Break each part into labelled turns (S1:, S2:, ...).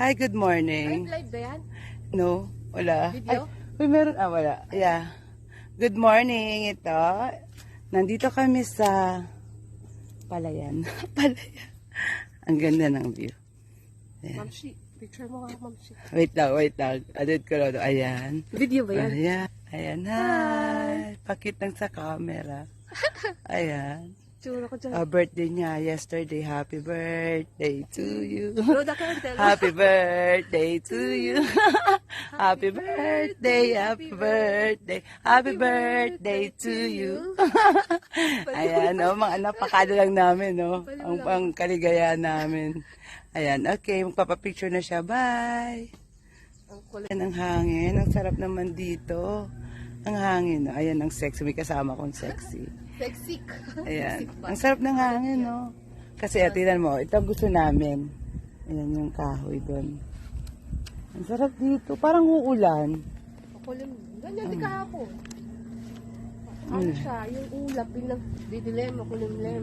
S1: Hi, good morning.
S2: Live ba yan?
S1: No, wala.
S2: Video?
S1: Ay, meron. Wala. Yeah. Good morning. Ito. Nandito kami sa Palayan. Palayan. Ang ganda ng view. Ayan.
S2: Mamshi, picture mo nga, Mamshi.
S1: Wait lang. Adit ko lang. Ayan.
S2: Video ba yan?
S1: Ayan. Ayan. Hi. Pakit lang sa camera. Ayan.
S2: Tsura ko dyan.
S1: Birthday niya yesterday. Happy birthday to you.
S2: Roda ka lang.
S1: Happy birthday to you. Happy birthday, happy birthday, happy birthday to you. Ayan, no, mga anak, pakado lang namin, no, ang kaligayahan namin. Ayan, okay, magpapapicture na siya, bye. Ayan ang hangin, ang sarap naman dito. Ang hangin, no? Ayan ang sexy, may kasama kong sexy.
S2: Sexy.
S1: Ayan, ang sarap ng hangin, no. Kasi, atinan mo, ito gusto namin. Ayan yung kahoy doon. Ang sarap dito. Parang uulan.
S2: Makulim. Ganyan, di kahapon. Ano siya, yung ulap, pinagdidilim, makulimlim.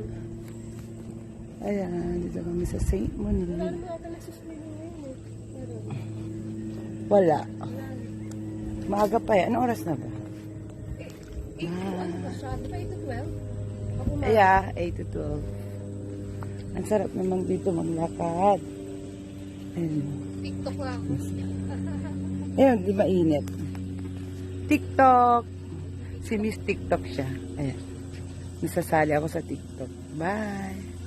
S1: Ayan, dito kami sa St.
S2: Wala
S1: Monique.
S2: naman ata nagsiswimming ngayon eh. Meron.
S1: Wala. Maaga pa yan. Anong oras na ba?
S2: Ano ba siya? Di ba 8 to 12? Ako na.
S1: Yeah, 8 to 12. Ang sarap naman dito maglakad. Ayan.
S2: TikTok nga ako.
S1: Ayun, di mainit. TikTok. Si Miss TikTok siya. Ayan. Nasasali ako sa TikTok. Bye.